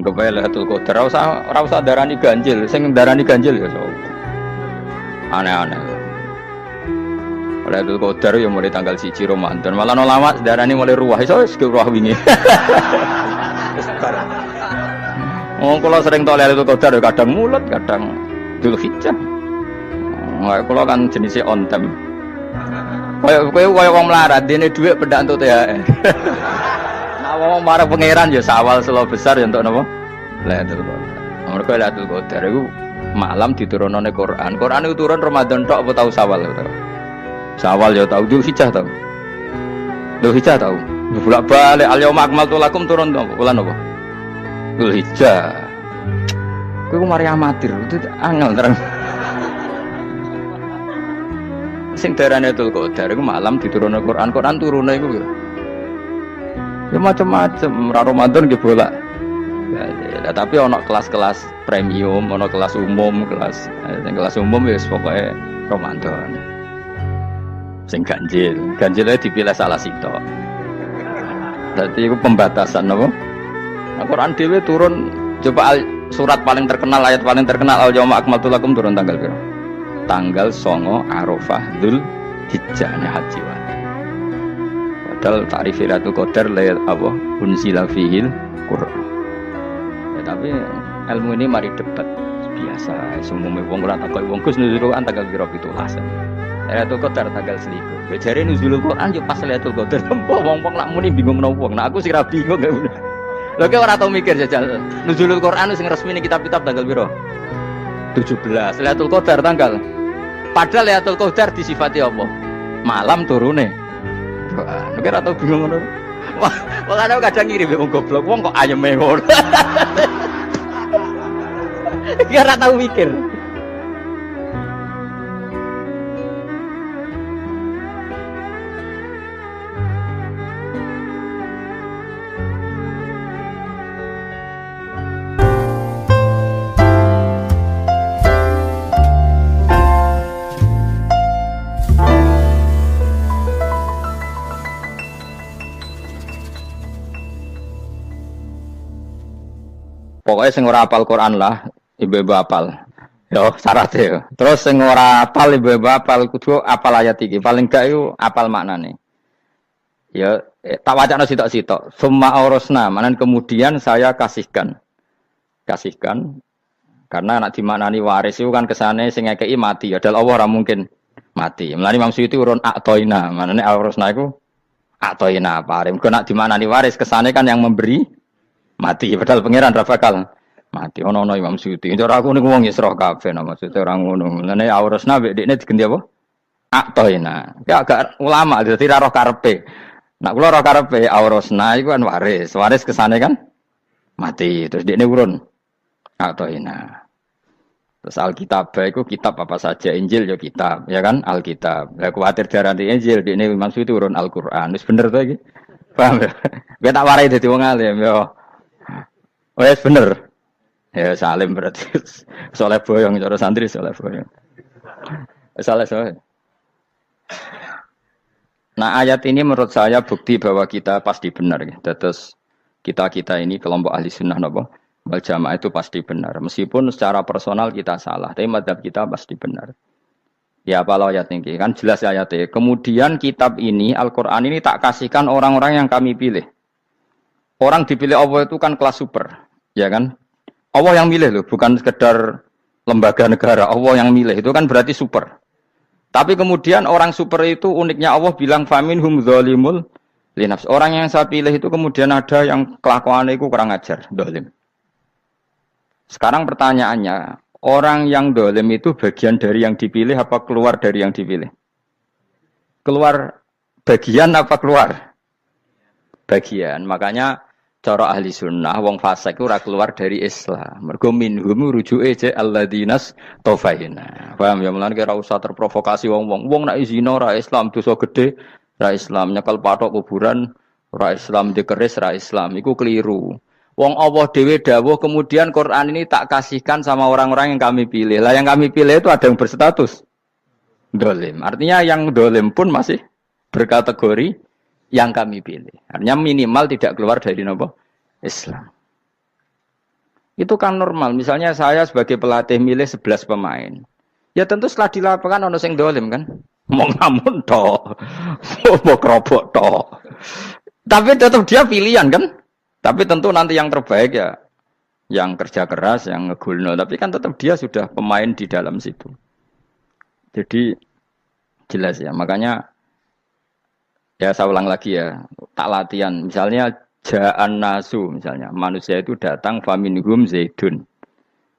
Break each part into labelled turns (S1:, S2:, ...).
S1: Rupanya Lailatul Qadar ora usah darani ganjil, sing darani ganjil ya so. Aneh-aneh. Lailatul Qadar ya mulai tanggal 1 Ramadan. Malah ulama darani mulai ruwah iso wis ruwah wingi. Oh, kalau sering tau Lailatul Qadar ya kadang mulut, kadang Dzulhijjah. Kalau kan jenisnya on time. Kayak wong melarat, dene dhuwit pendak entuk THR. Nah, wong marang pangeran ya Syawal selo besar ya entuk napa? Lailatul Qadar. Mergo Lailatul Qadar iku malam diturunane Quran. Quran itu turun Ramadan tok apa tau Syawal tau? Syawal ya tau, Dzulhijjah tau. Dzulhijjah tau. Bolak-balik al-yauma akmaltu lakum turun tau bulan apa? Dzulhijjah. Kowe ku mari amatir, itu angel terang. Sing darane Lailatul Qadar iku malam diturunne Quran. Quran turune iku ya macam-macam, ra Ramadan nggih bolak. Ya, tapi ana kelas-kelas premium, ana kelas umum, kelas umum ya pokoke Ramadan. Sing ganjile dipilih salah sitok. Dadi iku pembatasan napa? Al-Quran dhewe turun coba surat paling terkenal, ayat paling terkenal al-yauma akmaltu lakum turun tanggal piro? Tanggal 9 Arafah Dzulhijjah haji wae. Padahal takrif Lailatul Qadar layat apa? Unzila fihil Qur'an. Ya, tapi ilmu ini mari debat biasa. Semuanya wong ora takok wong Gus nuzul Quran tanggal piro 17. Lailatul Qadar tanggal 1. Bejare nuzul Quran yo pas Lailatul Qadar. Wong-wong lak muni bingung napa wong. Nah aku sing ra bingung. Lha kok ora tau mikir jajal. Nuzulul Quran sing resmi ning kitab-kitab tanggal piro? 17. Lailatul Qadar tanggal. Padahal Lailatul Qadar disifati apa? Malam turune. Nek ora tau bingung ngono. Wah, ana kadang ngirim wong goblok, wong kok ayeme ngono. Ya ora tau mikir. Pokoknya sing ora hafal Quran lah, ibu-ibu hafal. Yo syaratnya. Terus sing ora hafal ibu-ibu hafal kudu hafal ayat iki. Paling gak iku hafal maknane. Ya tak wacana sitok-sitok. Summa aurasna, manan kemudian saya kasihkan. Karena anak dimaknani waris itu kan kesane sing ngekeki mati. Padahal Allah ora mungkin mati. Mulane Imam Suyuti urun atoina, manane aurasna iku atoina paring. Kok nak dimaknani waris kesane kan yang memberi mati, padahal pangeran ra bakal mati. Ono Imam Suyuti. Cara aku niku wong Isra kabeh maksudnya ora ngono. Mulane aurasna mek dekne diganti apa? Atoina. Ya agak ulama dadi ra roh karepe. Nak kula roh karepe aurasna iku kan waris. Waris kesane kan mati. Terus dekne urun atoina. Terus Alkitab iku kitab apa saja, Injil ya kitab, ya kan? Alkitab. Lah kuwatir darani Injil dekne Imam Suyuti urun Al-Qur'an. Wis bener to iki? Paham ya? Kowe tak warai dadi wong alim ya. Oh ya bener. Ya salim berarti. Soleh boyong cara santri soleh boyong. Soleh. Nah ayat ini menurut saya bukti bahwa kita pasti benar. Terus kita ini kelompok ahli sunnah napa wal jamaah itu pasti benar. Meskipun secara personal kita salah, tapi mazhab kita pasti benar. Ya apa ayat ini kan jelas ayatnya. Kemudian kitab ini Al-Quran ini tak kasihkan orang-orang yang kami pilih. Orang dipilih Allah itu kan kelas super. Ya kan? Allah yang milih loh, bukan sekedar lembaga negara. Allah yang milih, itu kan berarti super. Tapi kemudian orang super itu uniknya Allah bilang faminhum dzalimul linafs. Orang yang saya pilih itu kemudian ada yang kelakuannya itu kurang ajar, zalim. Sekarang pertanyaannya, orang yang zalim itu bagian dari yang dipilih apa keluar dari yang dipilih? Keluar bagian apa keluar? Bagian. Makanya cara ahli sunnah wong fasik ora keluar dari Islam. Mergo minhum rujuke je alladinas tofaina. Paham ya mulane ora usah terprovokasi wong-wong. Wong nek zina ora Islam, dosa gede ora Islam, nyekel pathok kuburan ora Islam, dikeris ora Islam. Iku keliru. Wong Allah dhewe dawuh kemudian Quran ini tak kasihkan sama orang-orang yang kami pilih. Lah yang kami pilih itu ada yang berstatus dolim. Artinya yang dolim pun masih berkategori yang kami pilih. Artinya minimal tidak keluar dari nopo Islam. Itu kan normal. Misalnya saya sebagai pelatih milih 11 pemain. Ya tentu setelah di lapangan ono sing dolim kan. Mau ngamun toh. Mau kerobok toh. Tapi tetap dia pilihan kan. Tapi tentu nanti yang terbaik ya yang kerja keras, yang ngegulno. Tapi kan tetap dia sudah pemain di dalam situ. Jadi jelas ya. Makanya ya saya ulang lagi ya. Tak latihan. Misalnya ja'an nasu misalnya. Manusia itu datang faminhum zaidun.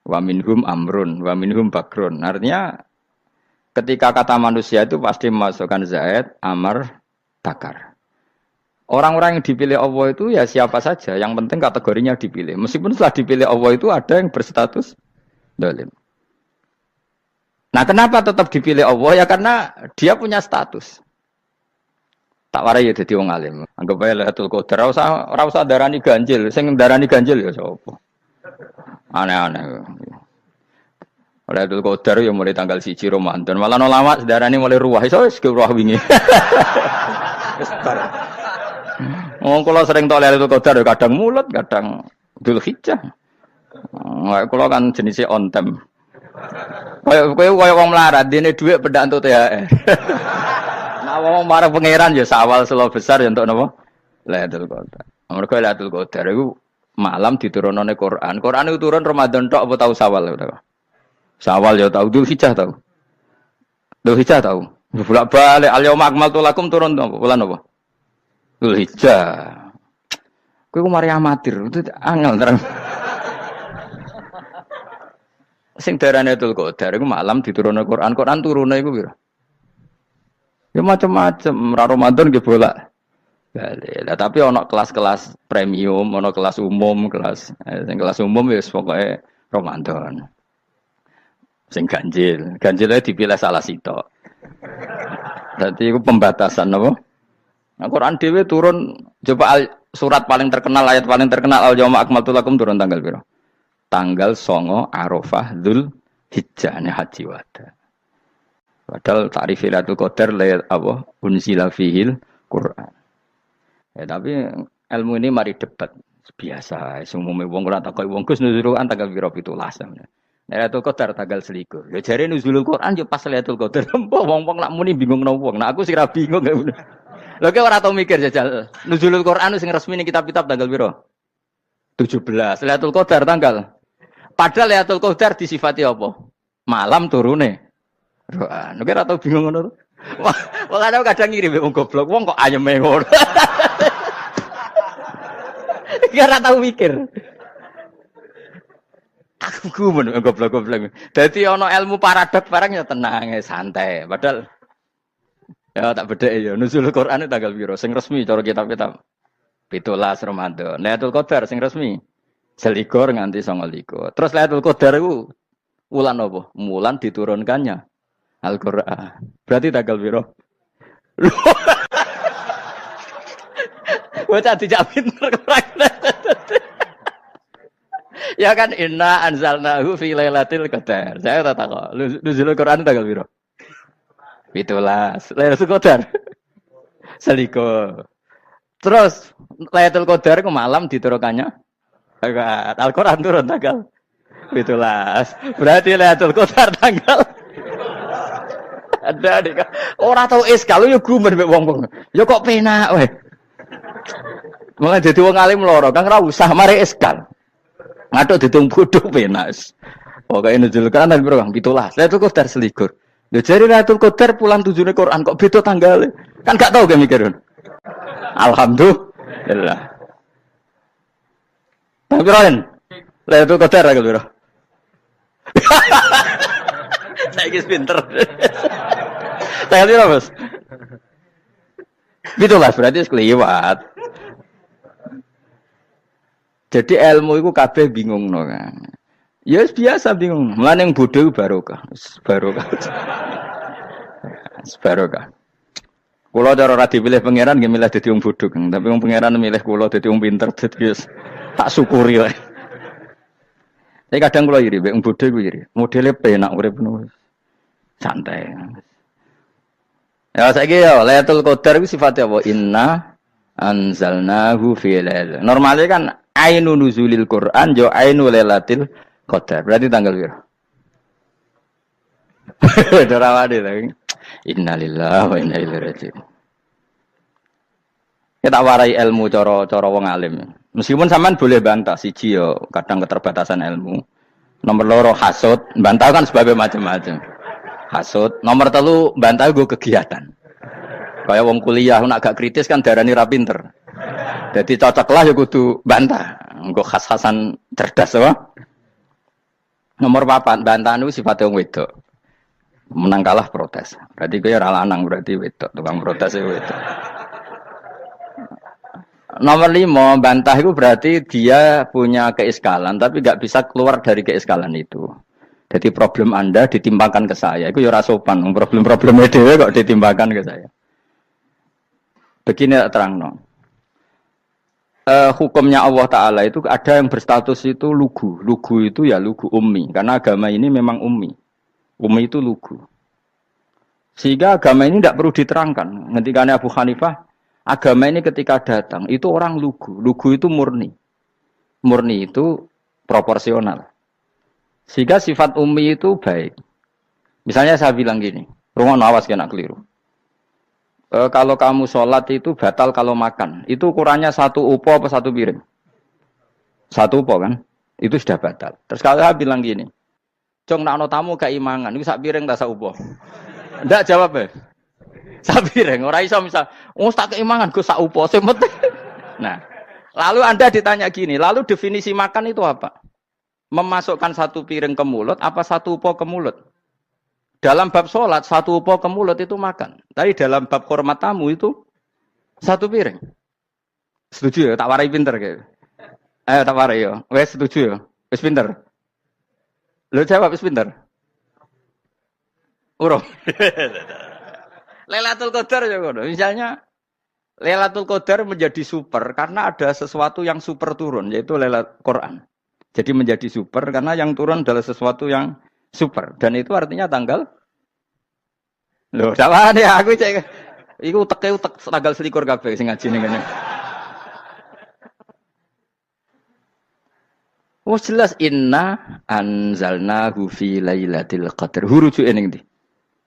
S1: Waminhum amrun. Waminhum bakrun. Artinya ketika kata manusia itu pasti memasukkan zaid, amr, bakar. Orang-orang yang dipilih Allah itu ya siapa saja. Yang penting kategorinya dipilih. Meskipun setelah dipilih Allah itu ada yang berstatus dolim. Nah kenapa tetap dipilih Allah? Ya karena dia punya status. Tak warai ya jadi wong alim. Anggap aja Lailatul Qadar. Ora usah darani ganjil. Sing darani ganjil ya sapa? Aneh-aneh. Lailatul Qadar ya mulai tanggal 1 Ramadan. Malah ulama darani mulai ruwah. Iso wis ruwah wingi. Oh, kalau sering tau Lailatul Qadar kadang mulut, kadang Dzulhijjah. Kalau kan jenisnya on time. Kayak wong melarat, dene dhuwit pedak entuk THR. Nah, wong marang pangeran ya sawal selo besar ya entuk napa? Lailatul Qadar. Mergo Lailatul Qadar iku malam diturunane Quran. Quran itu turun Ramadan tok apa tau Sawal ya? Sawal ya tau, Dzulhijjah tau. Dzulhijjah tau. Bolak-balik al-yauma akmaltu lakum turun bulan apa? Dzulhijjah. Kowe ku mari amatir, itu angel terang. Sing darane Lailatul Qadar iku malam diturunne Quran. Quran turune iku pira? Ya macam-macam, ra Ramadan nggih bolak. Lah tapi ana kelas-kelas premium, ana kelas umum, sing kelas umum ya pokoke Ramadan. Sing ganjil, ganjilnya dipilih salah sitok. Dadi iku pembatasan apa? Nah, Quran dhewe turun coba surat paling terkenal, ayat paling terkenal al-yauma akmaltu lakum turun tanggal pira? Tanggal 9 Arafah Dzulhijjah haji wada. Padahal ta'rif Lailatul Qadar apa unzila fihil Quran. Ya tapi ilmu ini mari debat biasa. Umume wong ora takoki wong Gus nuzul Quran tanggal pira 17. Lailatul Qadar tanggal 21. Ya jare nuzulul Quran yo pas Lailatul Qadar. Wong-wong nak muni bingung nang wong. Nah aku sih ra bingung. Lha kok ora tau mikir jajal. Nuzulul Quran sing resmi ning kitab-kitab tanggal pira? 17. Lailatul Qadar tanggal. Padahal Lailatul Qadar disifati apa? Malam turune. Quran. Nek ora tau bingung ngono. Wong kadang ngirim wong goblok, wong kok ayeme ngono. Ora tau mikir. Aku gumun goblok-goblok. Dadi ana ilmu paradok barang ya tenang, santai. Padahal ya tak bedhek ya. Nuzul Quran tanggal piro? Sing resmi cara kitab-kitab 17 Ramadan. Lailatul Qadar sing resmi 21 nganti 29. Terus Lailatul Qadar iku wulan apa? Wulan diturunkannya Al-Qur'an. Berarti tanggal piro? Bocah dijak pinter ya kan inna anzalnahu fi lailatul qadar. Saya tak tahu. Nuzul Quran tanggal piro? 17. Lailatul Qadar. Seliko. Terus Lailatul Qadar ku malam diturunkannya Al-Qur'an turun tanggal 17. Berarti Lailatul Qadar tanggal ada dik. Ora tau kalau yo gumen mek wong-wong. Yo kok penak wae. Mulai dadi wong alim loro, Kang ora usah mari eskal. Ngaduk ditung bodho penak. Pokoke nuzul Quran piro Kang? 17. Lailatul Qadar selikur. Lho jare Lailatul Qadar pulang tujune Quran kok beda tanggale. Kan gak tau ge mikir. Alhamdulillah. Tapi Ron, Lailatul Qadar tanggal piro? Saiki pinter. Tanggal piro, Bos? 17 berarti kelewat. Jadi ilmu itu kabeh bingung no kan. Ya biasa bingung. Mulane yang bodoh barokah. Barokah. Barokah. Kula cara ora dipilih pangeran nggih milih dadi wong bodoh, Kang. Tapi wong pangeran milih kula dadi wong pinter dadi tak syukuri wae. Tapi kadang kula iri, wong bodoh iku iri. Modele penak urip ngono. Santai. Ya saiki ya Lailatul Qadar iku sifatnya apa? Inna anzalnahu fi lail. Normalnya kan Ainu nuzulil Quran yo ainu lailatul qadar. Berarti tanggal piro? Dorawade lagi. Innalillahi wa inna ilaihi raji'un. Kita warai ilmu cara wong alim. Meskipun sampean boleh bantah siji yo kadang keterbatasan ilmu. Nomor loro hasud, bantah kan sebab macam-macam. Hasud, nomor telu bantah gue kegiatan. Kayak wong kuliah nak gak kritis kan darani ra pinter. Jadi cocoklah ya kudu bantah. Engko khas-khasan cerdas apa? Nomor 4 bantah niku sifate wong wedok. Menang kalah protes. Berarti kowe ora lanang berarti wedok, tukang protes wedok. Nomor 5 bantah itu berarti dia punya keiskalan tapi gak bisa keluar dari keiskalan itu. Jadi problem Anda ditimbangkan ke saya. Itu ya ora sopan. Problem-problemnya dhewe kok ditimbangkan ke saya. Begini terang hukumnya Allah Ta'ala itu ada yang berstatus itu lugu. Lugu itu ya lugu ummi. Karena agama ini memang ummi. Ummi itu lugu. Sehingga agama ini tidak perlu diterangkan. Ketika Abu Hanifah, agama ini ketika datang, itu orang lugu. Lugu itu murni. Murni itu proporsional. Sehingga sifat ummi itu baik. Misalnya saya bilang gini, rungono awas kena keliru. Kalau kamu sholat itu batal kalau makan. Itu ukurannya 1 upo apa 1 piring? 1 upo kan? Itu sudah batal. Terus kalau saya bilang gini, Cong nak tamu keimangan, itu 1 piring tak 1 upo. Ndak jawab ya? 1 piring. Orang iso misal, tak keimangan, gue 1 upo. Nah, lalu Anda ditanya gini, lalu definisi makan itu apa? Memasukkan 1 piring ke mulut, apa 1 upo ke mulut? Dalam bab sholat, 1 upo ke mulut itu makan. Tapi dalam bab hormat tamu itu 1 piring. Setuju ya? Tak warai pinter kayak. Ayo tak warai ya. Wes setuju ya? Wes pinter. Lo jawab wes pinter. Urung. Lailatul Qadar ya ngono. Misalnya Lailatul Qadar menjadi super karena ada sesuatu yang super turun yaitu Lailatul Quran. Jadi menjadi super karena yang turun adalah sesuatu yang super dan itu artinya tanggal lho sawane aku cek iku utek tanggal 21 kabeh sing ngaji ning kene. Wes jelas inna anzalnahu fi lailatul qadar. Hurujuke ning ndi?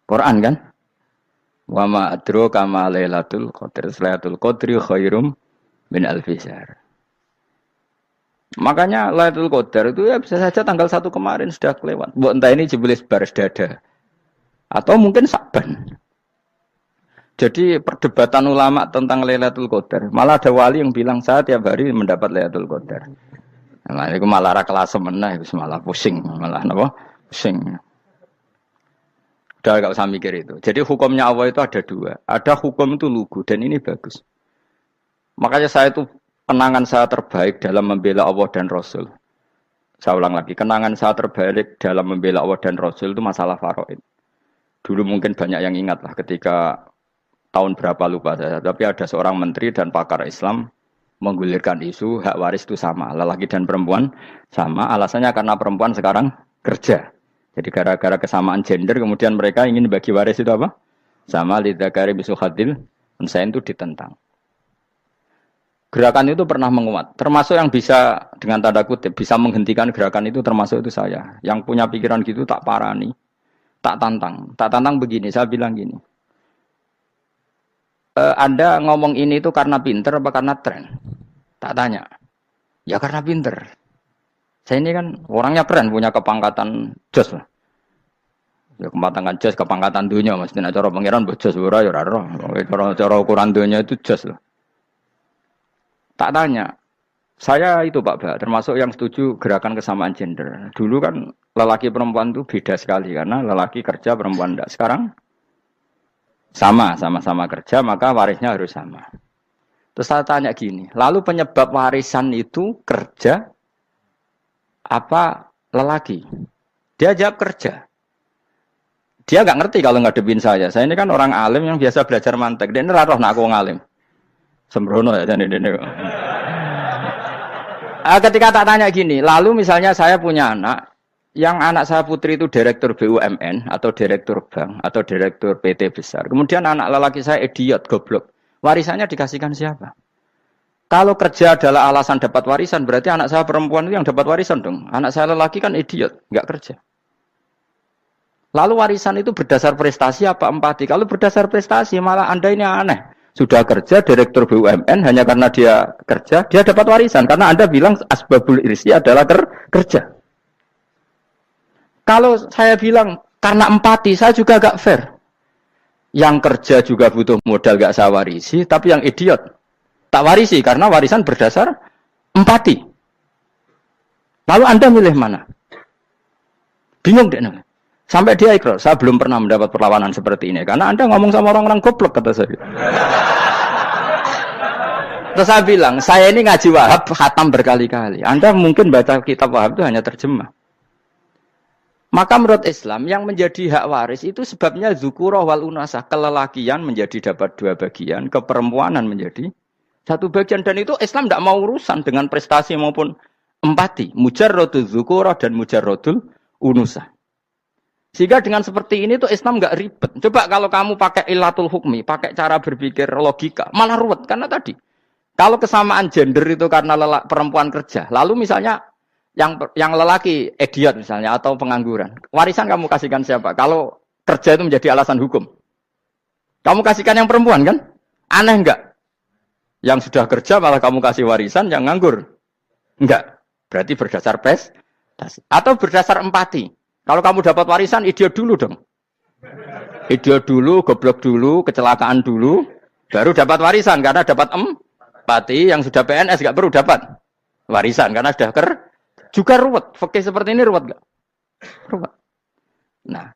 S1: Quran kan? Wa ma adraka ma lailatul qadar. Lailatul qadri khairum min alfi syahr. Makanya Lailatul Qadar itu ya bisa saja tanggal 1 kemarin sudah kelewat. Mbok entah ini jebelis baris dada. Atau mungkin Saban. Jadi perdebatan ulama tentang Lailatul Qadar. Malah ada wali yang bilang saya tiap hari mendapat Lailatul Qadar. Nah, itu malah ra kelas meneh, itu malah pusing, malah napa? Pusing. Udah gak usah mikir itu. Jadi hukumnya Allah itu ada 2. Ada hukum itu lugu dan ini bagus. Makanya saya itu kenangan saya terbaik dalam membela Allah dan Rasul. Saya ulang lagi, kenangan saya terbaik dalam membela Allah dan Rasul itu masalah faraid. Dulu mungkin banyak yang ingat lah ketika tahun berapa lupa saya. Tapi ada seorang menteri dan pakar Islam menggulirkan isu hak waris itu sama. Lelaki dan perempuan sama. Alasannya karena perempuan sekarang kerja. Jadi gara-gara kesamaan gender kemudian mereka ingin bagi waris itu apa? Sama lidzakari bisuhadil unsain itu ditentang. Gerakan itu pernah menguat, termasuk yang bisa dengan tanda kutip bisa menghentikan gerakan itu termasuk itu saya. Yang punya pikiran gitu tak parani, tak tantang begini. Saya bilang gini, Anda ngomong ini itu karena pinter apa karena tren? Tak tanya, ya karena pinter. Saya ini kan orangnya keren, punya kepangkatan jos lah. Ya kepangkatan jos, kepangkatan dunia, mesti cara pangeran bojos ora ya ora roh. Cara ukuran dunia itu jos lah. Tak tanya, saya itu Pak Ba, termasuk yang setuju gerakan kesamaan gender. Dulu kan lelaki perempuan itu beda sekali karena lelaki kerja perempuan tidak. Sekarang sama-sama kerja maka warisnya harus sama. Terus saya tanya gini, lalu penyebab warisan itu kerja apa lelaki? Dia jawab kerja. Dia nggak ngerti kalau ngadepin saya. Saya ini kan orang alim yang biasa belajar mantek. Dia ini roh nak aku ngalim. Sembrono ya jadi ini. Ketika tak tanya gini, lalu misalnya saya punya anak, yang anak saya putri itu direktur BUMN atau direktur bank atau direktur PT besar. Kemudian anak lelaki saya idiot, goblok. Warisannya dikasihkan siapa? Kalau kerja adalah alasan dapat warisan, berarti anak saya perempuan itu yang dapat warisan dong. Anak saya lelaki kan idiot, nggak kerja. Lalu warisan itu berdasar prestasi apa empati? Kalau berdasar prestasi malah Anda ini aneh. Sudah kerja direktur BUMN hanya karena dia kerja, dia dapat warisan. Karena Anda bilang asbabul irsi adalah kerja. Kalau saya bilang karena empati, saya juga agak fair. Yang kerja juga butuh modal gak saya warisi, tapi yang idiot tak warisi karena warisan berdasar empati. Lalu Anda milih mana? Bingung deh. Sampai dia ikrar, saya belum pernah mendapat perlawanan seperti ini. Karena Anda ngomong sama orang-orang goblok, kata saya. Terus saya bilang, saya ini ngaji Wahab, khatam berkali-kali. Anda mungkin baca kitab Wahab itu hanya terjemah. Maka menurut Islam, yang menjadi hak waris itu sebabnya zukurah wal unasah. Kelelakian menjadi dapat 2 bagian, keperempuanan menjadi 1 bagian. Dan itu Islam tidak mau urusan dengan prestasi maupun empati. Mujarrodul zukurah dan mujarrodul unusah. Sehingga dengan seperti ini tuh Islam nggak ribet. Coba kalau kamu pakai ilatul hukmi, pakai cara berpikir logika, malah ruwet. Karena tadi, kalau kesamaan gender itu karena perempuan kerja, lalu misalnya yang lelaki idiot misalnya atau pengangguran, warisan kamu kasihkan siapa? Kalau kerja itu menjadi alasan hukum, kamu kasihkan yang perempuan kan? Aneh enggak? Yang sudah kerja malah kamu kasih warisan yang nganggur? Enggak. Berarti berdasar prestasi atau berdasar empati. Kalau kamu dapat warisan, idiot dulu dong. Idiot dulu, goblok dulu, kecelakaan dulu, baru dapat warisan karena dapat empati. Yang sudah PNS enggak perlu dapat warisan karena sudah juga ruwet. Fikih seperti ini ruwet enggak? Ruwet. Nah,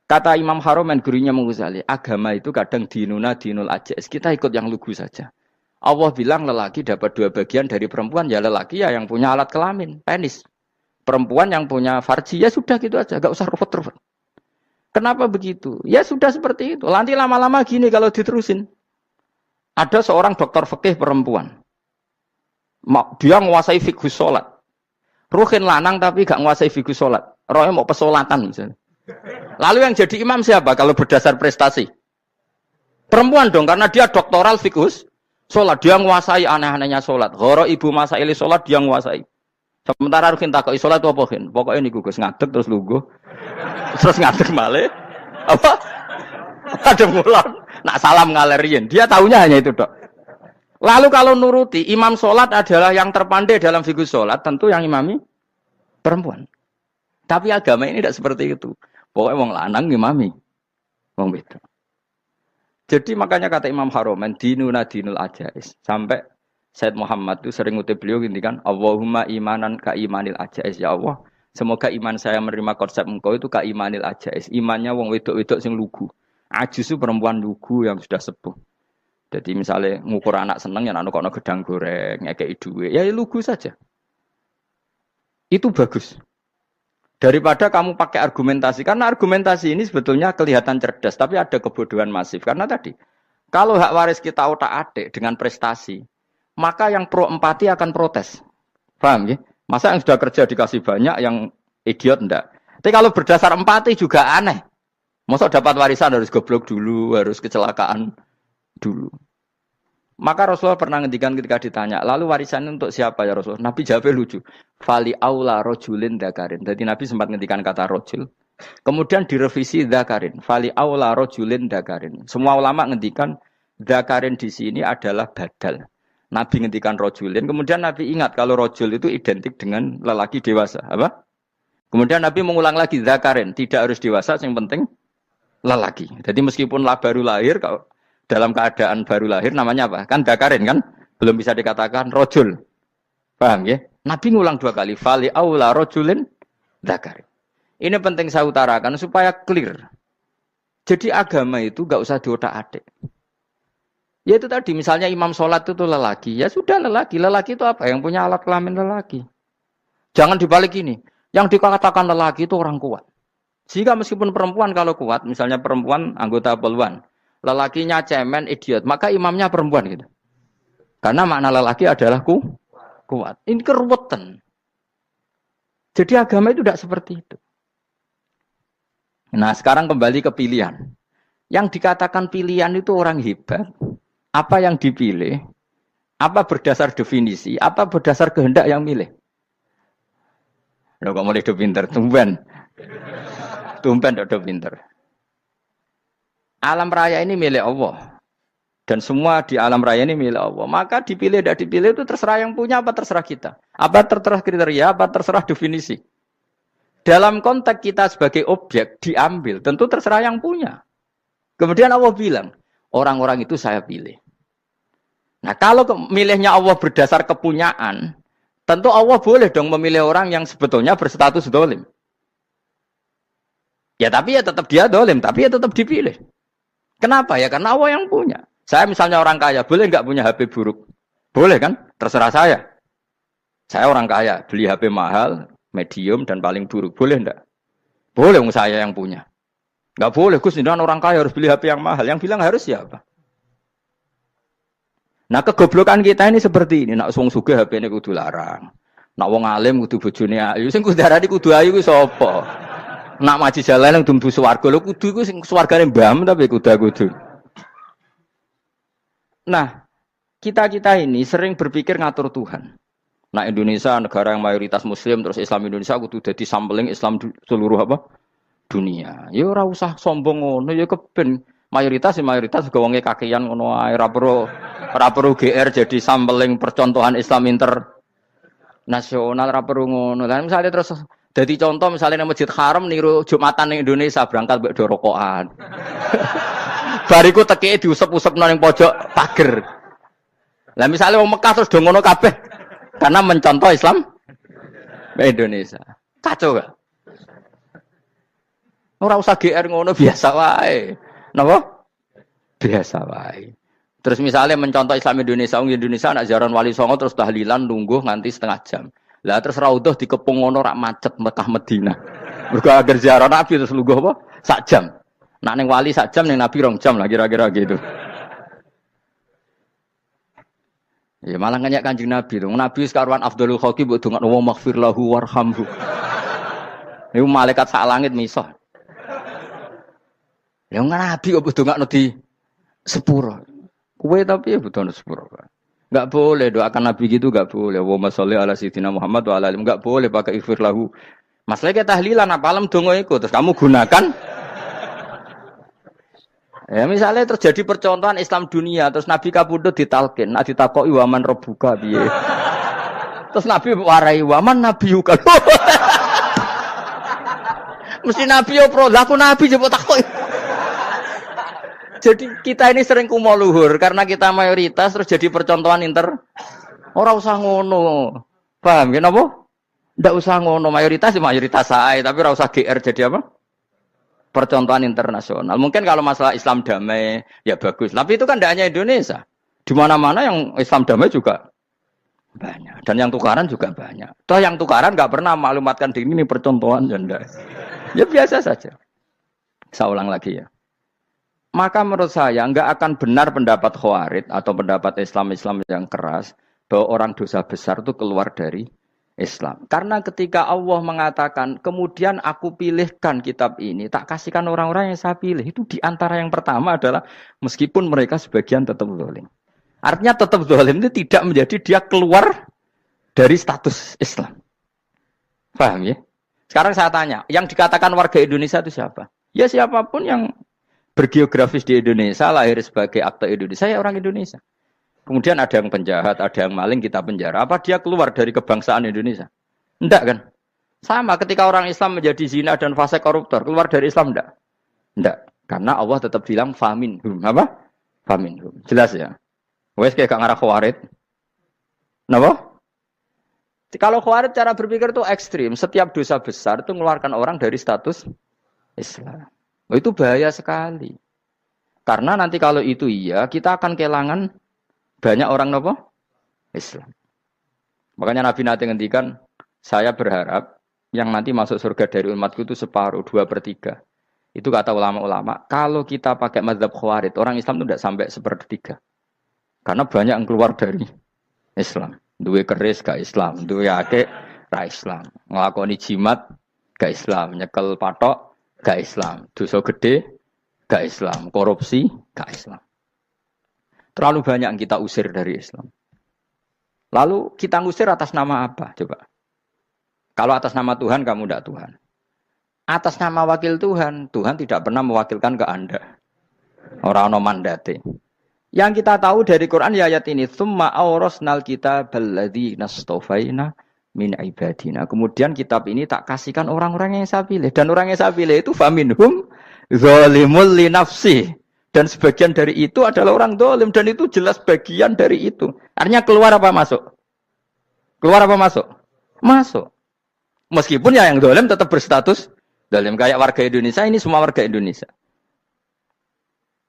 S1: kata Imam Haromen gurunya Ghazali, agama itu kadang dinuna dinul ajais. Kita ikut yang lugu saja. Allah bilang lelaki dapat 2 bagian dari perempuan, ya lelaki ya yang punya alat kelamin, penis. Perempuan yang punya farji, ya sudah gitu aja, gak usah ruwet-ruwet. Kenapa begitu? Ya sudah seperti itu. Nanti lama-lama gini kalau diterusin. Ada seorang dokter fikih perempuan. Dia menguasai fikih sholat. Ruhin lanang tapi gak menguasai fikih sholat. Rohnya mau pesolatan misalnya. Lalu yang jadi imam siapa kalau berdasar prestasi? Perempuan dong, karena dia doktoral fikih sholat. Dia menguasai aneh-anehnya sholat. Goro ibu masaili sholat dia menguasai. Sementara Ruhin takut sholat itu apa Ruhin? Pokoknya ini gugus ngadeg terus lugu. Terus ngadeg malah. Apa? Ada mulan. Nak salam ngalerin. Dia tahunya hanya itu dok. Lalu kalau nuruti, imam sholat adalah yang terpandai dalam fikih sholat. Tentu yang imami perempuan. Tapi agama ini tidak seperti itu. Pokoknya wong lanang imami. Wong beda. Jadi makanya kata Imam Haromen, dinuna dinul ajais. Sampai Said Muhammad itu sering ngutip beliau gini kan, Allahumma imanan ka imanil ajais, ya Allah. Semoga iman saya menerima konsep engkau itu ka imanil ajais. Imannya wong wedok-wedok sing lugu. Ajis itu perempuan lugu yang sudah sepuh. Jadi misalnya ngukur anak seneng ya anak kono gedang goreng, ngekei duwe, ya lugu saja. Itu bagus. Daripada kamu pakai argumentasi, karena argumentasi ini sebetulnya kelihatan cerdas, tapi ada kebodohan masif. Karena tadi, kalau hak waris kita otak-atik dengan prestasi, maka yang pro empati akan protes. Paham ya? Masa yang sudah kerja dikasih banyak, yang idiot enggak? Tapi kalau berdasar empati juga aneh. Masa dapat warisan harus goblok dulu, harus kecelakaan dulu. Maka Rasulullah pernah ngendikan ketika ditanya, lalu warisan untuk siapa ya Rasulullah? Nabi jawabnya lucu. Fali aula rojulin dakarin. Jadi Nabi sempat ngendikan kata rojul. Kemudian direvisi dakarin. Fali aula rojulin dakarin. Semua ulama ngendikan dakarin di sini adalah badal. Nabi ngendikan rojulin, kemudian Nabi ingat kalau rojul itu identik dengan lelaki dewasa. Apa? Kemudian Nabi mengulang lagi, zakarin, tidak harus dewasa, yang penting lelaki. Jadi meskipun baru lahir, kalau dalam keadaan baru lahir namanya apa? Kan zakarin kan? Belum bisa dikatakan rojul. Paham ya? Nabi ngulang 2 kali, fali aula rojulin zakarin. Ini penting saya utarakan supaya clear. Jadi agama itu gak usah diotak-atik. Ya itu tadi, misalnya imam sholat itu lelaki. Ya sudah lelaki. Lelaki itu apa? Yang punya alat kelamin lelaki. Jangan dibalik ini. Yang dikatakan lelaki itu orang kuat. Sehingga meskipun perempuan kalau kuat, misalnya perempuan anggota poluan, lelakinya cemen, idiot, maka imamnya perempuan gitu. Karena makna lelaki adalah kuat. Ini keruwetan. Jadi agama itu tidak seperti itu. Nah sekarang kembali ke pilihan. Yang dikatakan pilihan itu orang hebat. Apa yang dipilih Apa berdasar definisi? Apa berdasar kehendak yang milih? Lo kok mulai do pinter, tumben. Tumben do pinter. Alam raya ini milik Allah. Dan semua di alam raya ini milik Allah. Maka dipilih tidak dipilih itu terserah yang punya apa terserah kita. Apa terserah kriteria, apa terserah definisi. Dalam konteks kita sebagai objek diambil, tentu terserah yang punya. Kemudian Allah bilang, orang-orang itu saya pilih. Nah kalau milihnya Allah berdasar kepunyaan, tentu Allah boleh dong memilih orang yang sebetulnya berstatus dolim. Ya tapi ya tetap dia dolim, tapi ya tetap dipilih. Kenapa ya? Karena Allah yang punya. Saya misalnya orang kaya, boleh nggak punya HP buruk? Boleh kan? Terserah saya. Saya orang kaya, beli HP mahal, medium, dan paling buruk. Boleh enggak? Boleh, saya yang punya. Nggak boleh, Gus, dengan orang kaya harus beli HP yang mahal. Yang bilang harus siapa? Nah, kegoblokan kita ini seperti ini. Nak wong sugih HP ini kudu larang. Nak wong alim kudu bojone ayu. Sing kudu darani kudu ayu ku sapa? Nak maji jalan kudu mlebu swarga. Lho kudu iku sing swargane mbam tapi kudu. Nah, kita ini sering berpikir ngatur Tuhan. Nah, Indonesia negara yang mayoritas Muslim terus Islam Indonesia kudu dadi sampling Islam seluruh apa? Dunia. Ya ora usah sombong ngono, ya keben mayoritas juga wonge kakean ngono ae ora perlu GR jadi sampling percontohan Islam internasional ora perlu ngono. Lah misalnya terus dadi contoh misalnya nang Masjid Haram niru Jumatan ning Indonesia berangkat mbek do rokokan. Bariku tekike diusep-usepno ning pojok pager. Lah misalnya wong Mekah terus do ngono kabeh karena mencontoh Islam Indonesia. Kacau gak? Ora usah GR ngono biasa wae. Napa? Biasa wae. Terus misalnya mencontoh Islam Indonesia, Indonesia anak ziarah Wali Songo terus tahlilan nunggu nganti setengah jam. Lah terus raudhah dikepung ngono rak macet Mekah Madinah. Mergo agar ziarah Nabi terus lungguh apa? Sak jam. Nak ning wali sak jam ning Nabi 2 jam lah kira-kira gitu. Ya malah nganyak Kanjeng Nabi to. Nabi sekaruan Afdhalul Khalqi mbok dongakno wa maghfir lahu warhamhu. Niku malaikat sak langit misah. Ya Nabi kok dongakno di sepuro. Kowe tapi ya butuh sepuro. Enggak boleh doakan Nabi gitu enggak boleh. Wa sholli ala sayyidina Muhammad wa ala alihi enggak boleh pakai ighfir lahu. Masalah kita tahlilan apa alam donga iku terus kamu gunakan. Ya misalnya terjadi percontohan Islam dunia terus Nabi kapundhut ditalkin, nak ditakoki waman rabbuka piye. Terus Nabi warai waman nabiyuka. Mesti Nabi yo pro, lah aku Nabi jebuk takoki. Jadi kita ini sering kumo luhur karena kita mayoritas terus jadi percontohan Ora usah ngono. Paham ya napa? Ndak usah ngono, mayoritas sae, tapi ora usah GR jadi apa? Percontohan internasional. Mungkin kalau masalah Islam damai ya bagus, tapi itu kan tidak hanya Indonesia. Di mana-mana yang Islam damai juga banyak dan yang tukaran juga banyak. Toh yang tukaran nggak pernah maklumatkan diri ini percontohan janda. Ya biasa saja. Saya ulang lagi ya. Maka menurut saya nggak akan benar pendapat Khawarij atau pendapat Islam yang keras bahwa orang dosa besar itu keluar dari Islam. Karena ketika Allah mengatakan, kemudian aku pilihkan kitab ini, tak kasihkan orang-orang yang saya pilih. Itu diantara yang pertama adalah, meskipun mereka sebagian tetap zalim. Artinya tetap zalim itu tidak menjadi dia keluar dari status Islam. Paham ya? Sekarang saya tanya, yang dikatakan warga Indonesia itu siapa? Ya siapapun yang bergeografis di Indonesia, lahir sebagai akte Indonesia, ya orang Indonesia. Kemudian ada yang penjahat, ada yang maling, kita penjara. Apa dia keluar dari kebangsaan Indonesia? Enggak kan? Sama ketika orang Islam menjadi zina dan fasik koruptor, keluar dari Islam enggak? Enggak. Karena Allah tetap bilang faminhum. Apa? Faminhum. Jelas ya? Wes kayak gak ngarah Khawarij. Kenapa? Kalau Khawarij cara berpikir itu ekstrim. Setiap dosa besar itu mengeluarkan orang dari status Islam. Oh, itu bahaya sekali. Karena nanti kalau itu iya, kita akan kehilangan banyak orang nopo Islam. Makanya Nabi nanti ngendikan, saya berharap yang nanti masuk surga dari umatku itu separuh, 2/3. Itu kata ulama-ulama. Kalau kita pakai mazhab Khawarij, orang Islam itu tidak sampai 1/3. Karena banyak yang keluar dari Islam. Duwe keris gak Islam, duwe akeh ra Islam. Nglakoni jimat gak Islam, nyekel patok gak Islam, dosa gede gak Islam, korupsi gak Islam. Terlalu banyak yang kita usir dari Islam. Lalu kita ngusir atas nama apa? Coba. Kalau atas nama Tuhan kamu tidak Tuhan. Atas nama wakil Tuhan, Tuhan tidak pernah mewakilkan ke Anda. Orang-orang mandate. Yang kita tahu dari Quran ya ayat ini, tsumma awrasnal kitabal ladzi nastofaina min ibadina. Kemudian kitab ini tak kasihkan orang-orang yang saya pilih, dan orang yang saya pilih itu faminhum zalimul li nafsi. Dan sebagian dari itu adalah orang zalim, dan itu jelas bagian dari itu. Artinya keluar apa masuk? Keluar apa masuk? Masuk. Meskipun ya yang zalim tetap berstatus zalim, kayak warga Indonesia, ini semua warga Indonesia.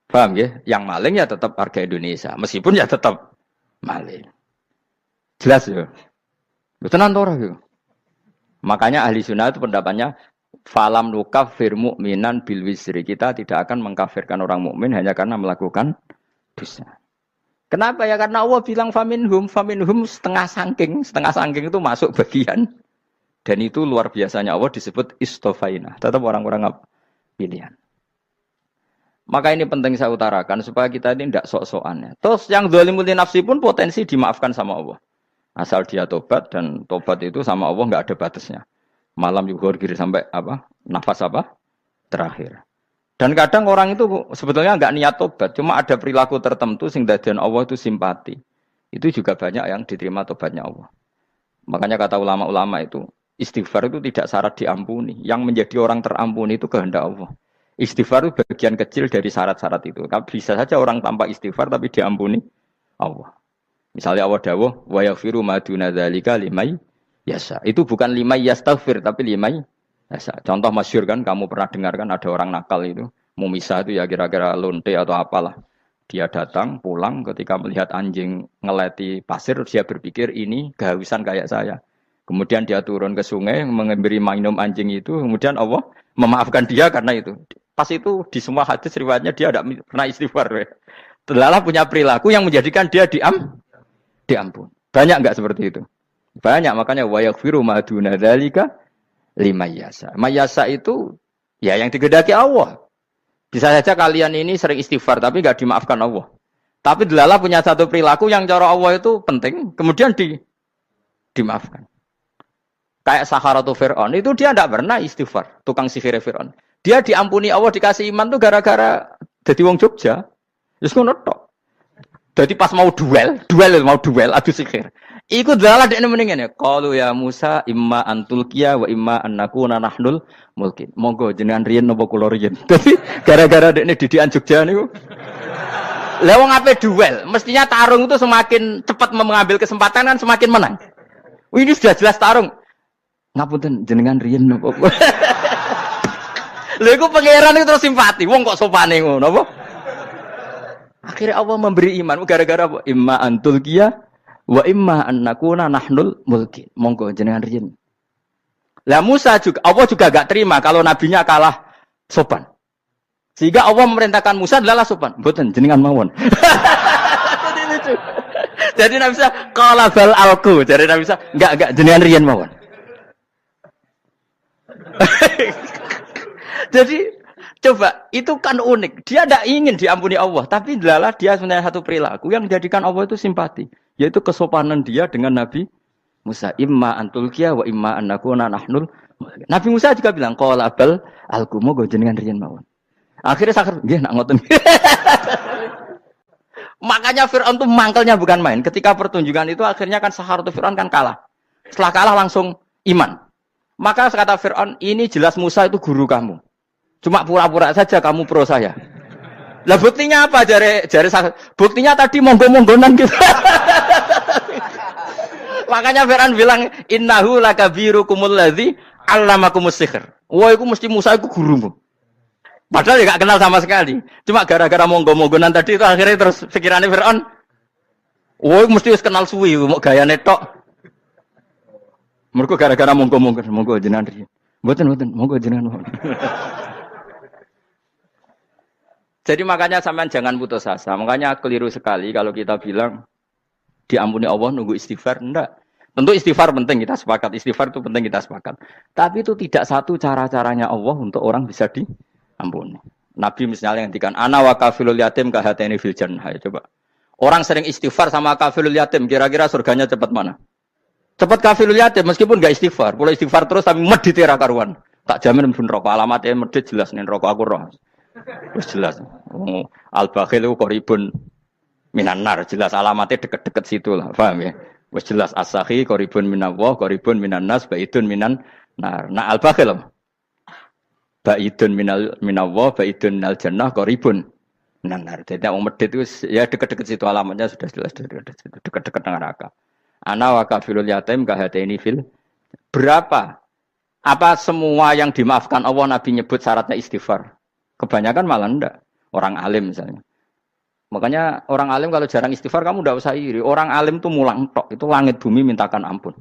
S1: Paham ya? Yang maling ya tetap warga Indonesia. Meskipun ya tetap maling. Jelas ya? Tenan ora ya? Makanya ahli sunnah itu pendapatnya falam nukafir mu'minan bil wisri. Kita tidak akan mengkafirkan orang mukmin hanya karena melakukan dosa. Kenapa ya? Karena Allah bilang faminhum setengah sangking itu masuk bagian. Dan itu luar biasanya Allah disebut istofaina. Tetap orang-orang pilihan. Maka ini penting saya utarakan supaya kita ini tidak sok-sokan. Terus yang zalimul li nafsi pun potensi dimaafkan sama Allah. Asal dia tobat, dan tobat itu sama Allah nggak ada batasnya. Malam yughur sampai apa? Nafas apa? Terakhir. Dan kadang orang itu sebetulnya nggak niat tobat, cuma ada perilaku tertentu sehingga dadian Allah itu simpati. Itu juga banyak yang diterima tobatnya Allah. Makanya kata ulama-ulama itu, istighfar itu tidak syarat diampuni. Yang menjadi orang terampuni itu kehendak Allah. Istighfar itu bagian kecil dari syarat-syarat itu. Bisa saja orang tanpa istighfar tapi diampuni Allah. Misalnya Allah dawuh, wa yaghfiru ma duna dzalika limay yasha. Itu bukan limay yastaghfir tapi limay yasha. Contoh masyhur kan, kamu pernah dengar kan ada orang nakal itu, mumisah itu ya kira-kira lonte atau apalah. Dia datang pulang ketika melihat anjing ngeleti pasir, dia berpikir ini kehausan kayak saya. Kemudian dia turun ke sungai memberi minum anjing itu, kemudian Allah memaafkan dia karena itu. Pas itu di semua hadis riwayatnya dia tidak pernah istighfar. Telah punya perilaku yang menjadikan dia diampun. Banyak enggak seperti itu? Banyak, makanya wa yaghfiru ma duna dzalika limayasa. Mayasa itu ya yang digedaki Allah. Bisa saja kalian ini sering istighfar tapi enggak dimaafkan Allah. Tapi delala punya satu perilaku yang cara Allah itu penting, kemudian dimaafkan. Kayak Saharatu Fir'aun, itu dia tidak pernah istighfar, tukang sihir Fir'aun. Dia diampuni Allah, dikasih iman tuh gara-gara jadi wong Jogja. Terus ngono tok. Jadi pas mau duel adu sihir. Iku dalah dekne mendingan ya. Qalu ya Musa imma antulqiya wa imma annakuna nahnul mulkin. Monggo jenengan riyen napa kula riyen. Dadi gara-gara dekne didikan Jogja niku. Lah wong ape duel, mestinya tarung itu semakin cepat mengambil kesempatan kan semakin menang. Ini sudah jelas tarung. Ngapunten jenengan riyen napa. Lha iku pangeran itu terus simpati. Wong kok sopane ngono apa? Akhirnya Allah memberi iman gara-gara apa? Imma antulqiya wa imma annakuna nahnul mulkin. Monggo jenengan riyen. Lah Musa juga Allah juga enggak terima kalau nabinya kalah sopan. Sehingga Allah memerintahkan Musa adalah sopan. Mboten jenengan mawon. Jadi Nabi Musa qala bal alqu. Jadi Nabi Musa enggak jenengan riyen mawon. Jadi coba itu kan unik. Dia tidak ingin diampuni Allah, tapi adalah dia sebenarnya satu perilaku yang menjadikan Allah itu simpati, yaitu kesopanan dia dengan Nabi Musa. Imma antulqiya wa imma annakuna nahnul. Nabi Musa juga bilang qala bal alqu moga jenengan riyen mawon. Akhirnya sakar nggih nak ngoten. Makanya Firaun tuh mangkelnya bukan main. Ketika pertunjukan itu akhirnya kan Saharatu Firaun kan kalah. Setelah kalah langsung iman. Maka kata Firaun, ini jelas Musa itu guru kamu. Cuma pura-pura saja kamu pro saya. Lah buktinya apa? Jare buktinya tadi monggo-monggonan gitu. Makanya Fir'aun bilang innahu lakabirukumul ladzi 'allamakumus sihr. Wah, iku mesti Musa iku gurumu. Padahal ya gak kenal sama sekali. Cuma gara-gara monggo-monggonan tadi itu akhirnya terus pikirannya Fir'aun. Wah, mesti wis kenal suwi mau gayane tok. Mergo gara-gara monggo jenengan riyen. Mboten, monggo jenengan. Jadi makanya sampean jangan putus asa. Makanya keliru sekali kalau kita bilang diampuni Allah nunggu istighfar. Enggak. Tentu istighfar penting, kita sepakat. Istighfar itu penting, kita sepakat. Tapi itu tidak satu cara-caranya Allah untuk orang bisa diampuni. Nabi misalnya yang ngendikan ana wa kafilul yatim kahateni fil jannah. Coba. Orang sering istighfar sama kafirul yatim, kira-kira surganya cepat mana? Cepat kafirul yatim meskipun gak istighfar. Kalau istighfar terus tapi medit ra karuan. Tak jamin pun rokok alamatnya medit jelas nih rokok aku roh. Terus jelas. Al-bakhil itu koribun minan nar, jelas alamatnya deket-deket situ lah, paham ya? Wes jelas as-sakhi koribun minallah, koribun minan nas, baidun minan nar. Nah al-bakhil baidun minallah, baidun minal jannah, koribun minan nar. Jadi mau medit itu ya deket-deket situ alamatnya sudah jelas deket-deket neraka. Ana wa kafilul yatim kahataini fil. Berapa? Apa semua yang dimaafkan Allah Nabi nyebut syaratnya istighfar? Kebanyakan malah enggak. Orang alim misalnya. Makanya orang alim kalau jarang istighfar kamu enggak usah iri. Orang alim tuh mulang tok, itu langit bumi mintakan ampun.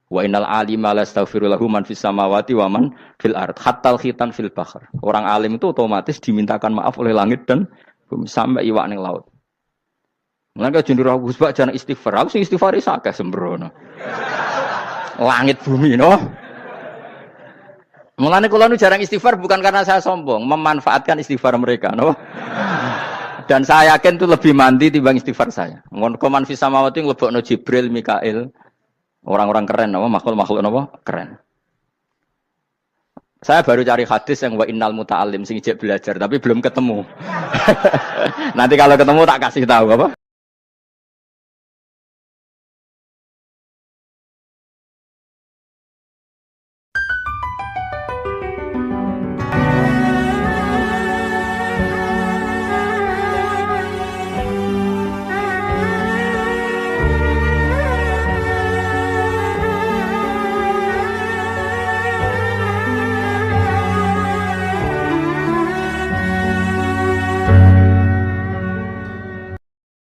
S1: Wa innal alima lastaghfiru lahu man fis samawati wa man fil ard hatta khitan fil bahr. Orang alim itu otomatis dimintakan maaf oleh langit dan bumi sampai iwak ning laut. Mulane jendur aku sebab jarang istighfar. Aku sing istighfar iso akeh sembrono. Langit bumi no. Mulane kula nu jarang istighfar bukan karena saya sombong, memanfaatkan istighfar mereka, no? Dan saya yakin itu lebih mandi timbang istighfar saya. Ngon koman fis samawati nglebokno Jibril, Mikail. Orang-orang keren napa makhluk-makhluk napa keren. Saya baru cari hadis yang wa innal muta'allim sing ijek belajar tapi belum ketemu. Nanti kalau ketemu tak kasih tahu apa?